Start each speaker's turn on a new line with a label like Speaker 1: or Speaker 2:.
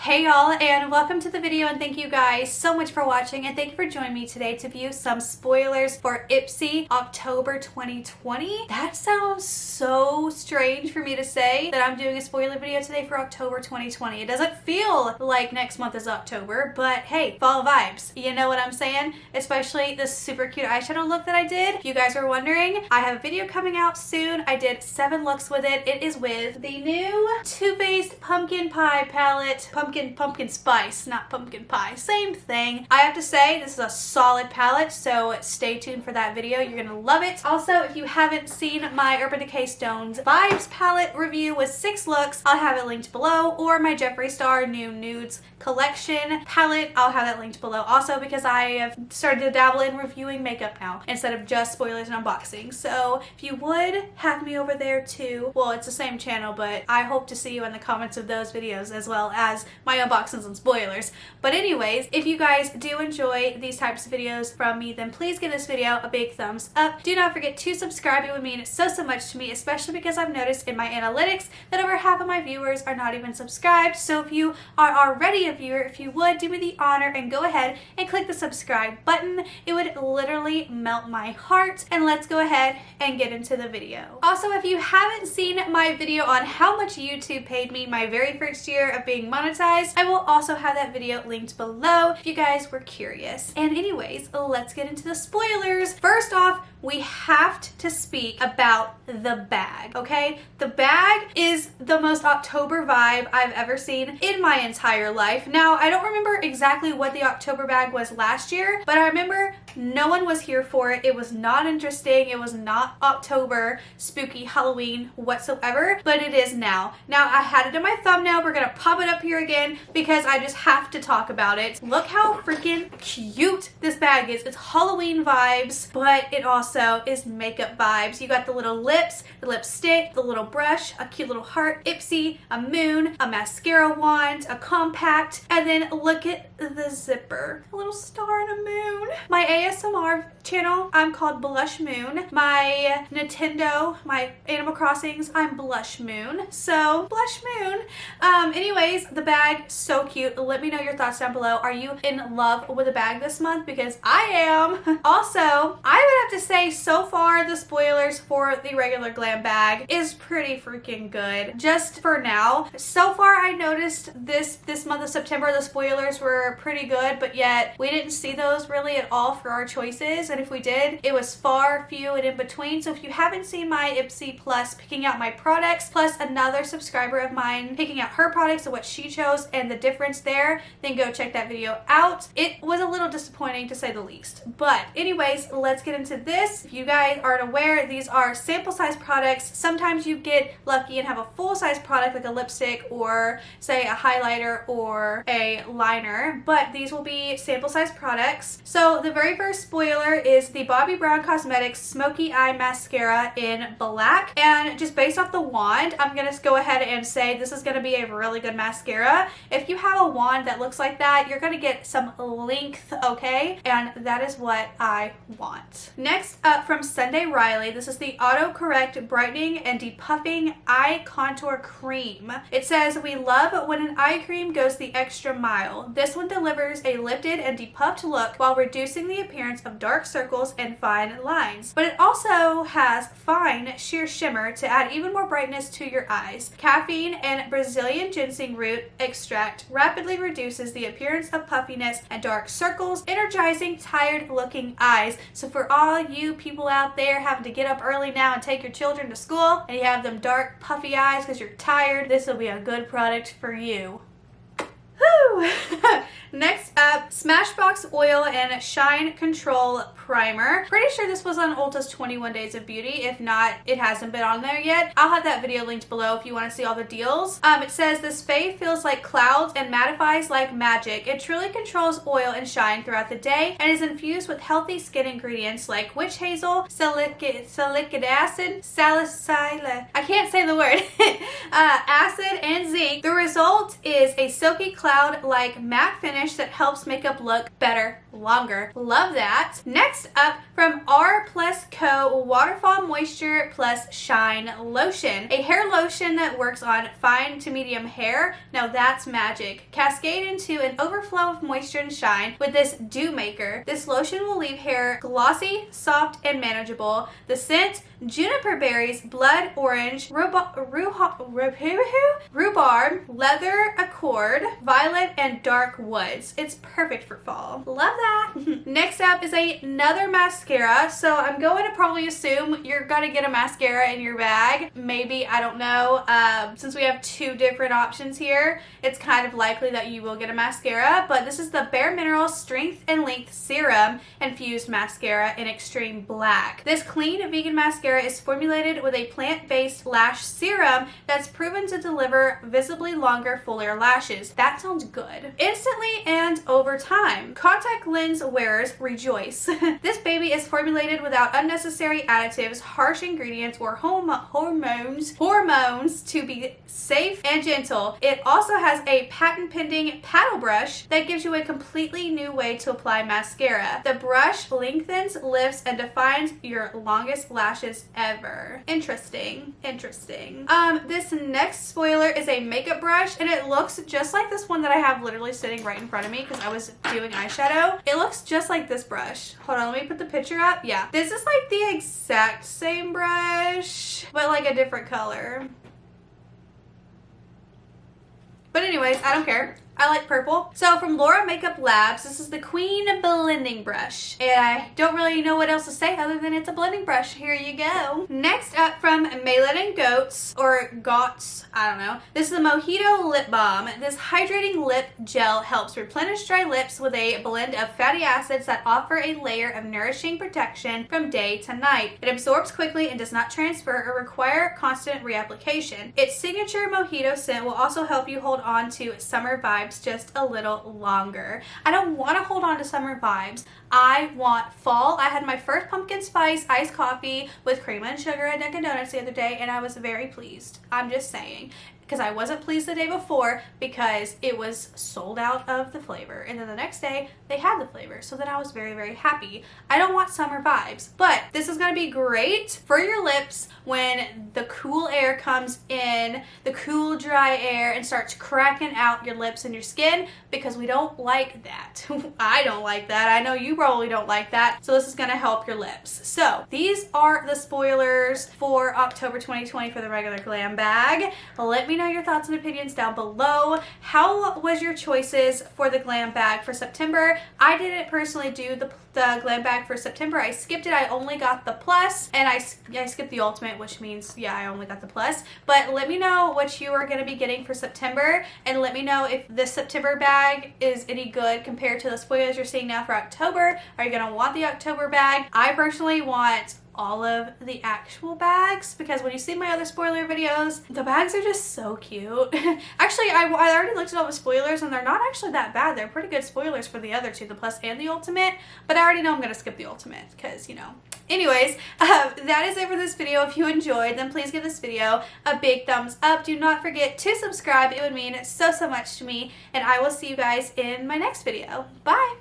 Speaker 1: Hey y'all, and welcome to the video, and thank you guys so much for watching, and thank you for joining me today to view some spoilers for Ipsy October 2020. That sounds so strange for me to say that I'm doing a spoiler video today for October 2020. It doesn't feel like next month is October, but hey, fall vibes. You know what I'm saying? Especially this super cute eyeshadow look that I did. If you guys were wondering, I have a video coming out soon. I did 7 looks with it. It is with the new Too Faced Pumpkin Pie palette. Pumpkin spice, not pumpkin pie. Same thing. I have to say, this is a solid palette, so stay tuned for that video. You're gonna love it. Also, if you haven't seen my Urban Decay Stones Vibes palette review with 6 looks, I'll have it linked below, or my Jeffree Star New Nudes collection palette, I'll have that linked below also, because I have started to dabble in reviewing makeup now instead of just spoilers and unboxing. So if you would have me over there too, well, it's the same channel, but I hope to see you in the comments of those videos as well as my unboxings and spoilers. But anyways, if you guys do enjoy these types of videos from me, then please give this video a big thumbs up. Do not forget to subscribe. It would mean so much to me, especially because I've noticed in my analytics that over half of my viewers are not even subscribed. So if you are already a viewer, if you would do me the honor and go ahead and click the subscribe button, it would literally melt my heart. And let's go ahead and get into the video. Also, if you haven't seen my video on how much YouTube paid me my very first year of being monetized, I will also have that video linked below if you guys were curious. And anyways, let's get into the spoilers. First off, we have to speak about the bag, okay? The bag is the most October vibe I've ever seen in my entire life. Now, I don't remember exactly what the October bag was last year, but I remember no one was here for it. It was not interesting. It was not October, spooky, Halloween whatsoever, but it is now. Now, I had it in my thumbnail. We're gonna pop it up here again because I just have to talk about it. Look how freaking cute this bag is. It's Halloween vibes, but it also is makeup vibes. You got the little lips, the lipstick, the little brush, a cute little heart, Ipsy, a moon, a mascara wand, a compact, and then look at the zipper. A little star and a moon. My ASMR channel, I'm called Blush Moon. My Nintendo, my Animal Crossings, I'm Blush Moon. So, Blush Moon. Anyways, the bag, so cute. Let me know your thoughts down below. Are you in love with the bag this month? Because I am. Also, I would have to say, so far, the spoilers for the regular Glam Bag is pretty freaking good. Just for now. So far, I noticed this month of September, the spoilers were pretty good, but yet we didn't see those really at all for our choices. And if we did, it was far, few, and in between. So if you haven't seen my Ipsy Plus picking out my products, plus another subscriber of mine picking out her products and what she chose and the difference there, then go check that video out. It was a little disappointing to say the least. But anyways, let's get into this. If you guys aren't aware, these are sample size products. Sometimes you get lucky and have a full size product like a lipstick or say a highlighter or a liner, but these will be sample size products. So the very first spoiler is the Bobbi Brown Cosmetics Smoky Eye Mascara in black, and just based off the wand, I'm gonna go ahead and say this is gonna be a really good mascara. If you have a wand that looks like that, you're gonna get some length, okay? And that is what I want. Next up from Sunday Riley, this is the Auto Correct Brightening and Depuffing Eye Contour Cream. It says, we love when an eye cream goes the extra mile. This one delivers a lifted and depuffed look while reducing the appearance of dark circles and fine lines. But it also has fine sheer shimmer to add even more brightness to your eyes. Caffeine and Brazilian ginseng root extract rapidly reduces the appearance of puffiness and dark circles, energizing tired looking eyes. So for all you people out there having to get up early now and take your children to school and you have them dark puffy eyes because you're tired, this will be a good product for you. Woo! Next up, Smashbox Oil and Shine Control Primer. Pretty sure this was on Ulta's 21 Days of Beauty. If not, it hasn't been on there yet. I'll have that video linked below if you want to see all the deals. It says, this fave feels like clouds and mattifies like magic. It truly controls oil and shine throughout the day and is infused with healthy skin ingredients like witch hazel, salicylic acid, salicylate, I can't say the word, acid, and zinc. The result is a silky cloud-like matte finish that helps helps makeup look better longer. Love that. Next up, from R+Co Waterfall Moisture Plus Shine Lotion. A hair lotion that works on fine to medium hair. Now that's magic. Cascade into an overflow of moisture and shine with this dew maker. This lotion will leave hair glossy, soft, and manageable. The scent: juniper berries, blood orange, rhubarb, leather accord, violet, and dark woods. It's perfect for fall. Love that. Next up is another mascara. So I'm going to probably assume you're gonna get a mascara in your bag. Maybe, I don't know. Since we have two different options here, it's kind of likely that you will get a mascara, but this is the Bare Minerals Strength and Length Serum Infused Mascara in Extreme Black. This clean vegan mascara is formulated with a plant-based lash serum that's proven to deliver visibly longer, fuller lashes. That sounds good. Instantly and over time. Contact lens wearers rejoice. This baby is formulated without unnecessary additives, harsh ingredients, or hormones to be safe and gentle. It also has a patent-pending paddle brush that gives you a completely new way to apply mascara. The brush lengthens, lifts, and defines your longest lashes ever. Interesting. This next spoiler is a makeup brush, and it looks just like this one that I have literally sitting right in front of me because I was doing eyeshadow. It looks just like this brush. Hold on, let me put the picture up. Yeah, this is like the exact same brush, but like a different color. But anyways, I don't care. I like purple. So from Laura Makeup Labs, this is the Queen Blending Brush. And I don't really know what else to say other than it's a blending brush. Here you go. Next up, from Maylin & Goats, or Gots, I don't know. This is the Mojito Lip Balm. This hydrating lip gel helps replenish dry lips with a blend of fatty acids that offer a layer of nourishing protection from day to night. It absorbs quickly and does not transfer or require constant reapplication. Its signature Mojito scent will also help you hold on to summer vibes just a little longer. I don't want to hold on to summer vibes. I want fall. I had my first pumpkin spice iced coffee with cream and sugar at Dunkin' Donuts the other day, and I was very pleased. I'm just saying. Because I wasn't pleased the day before because it was sold out of the flavor, and then the next day they had the flavor, so then I was very, very happy. I don't want summer vibes, but this is going to be great for your lips when the cool air comes in, the cool dry air, and starts cracking out your lips and your skin, because we don't like that. I don't like that. I know you probably don't like that, so this is going to help your lips. So these are the spoilers for October 2020 for the regular Glam Bag. Let me know your thoughts and opinions down below. How was your choices for the Glam Bag for September? I didn't personally do the Glam Bag for September. I skipped it. I only got the plus, and I skipped the ultimate, which means, yeah, I only got the plus. But let me know what you are going to be getting for September, and let me know if this September bag is any good compared to the spoilers you're seeing now for October. Are you going to want the October bag? I personally want all of the actual bags, because when you see my other spoiler videos, the bags are just so cute. Actually, I already looked at all the spoilers, and they're not actually that bad. They're pretty good spoilers for the other two, the plus and the ultimate, but I already know I'm gonna skip the ultimate because, you know. Anyways, that is it for this video. If you enjoyed, then please give this video a big thumbs up. Do not forget to subscribe. It would mean so much to me, and I will see you guys in my next video. Bye!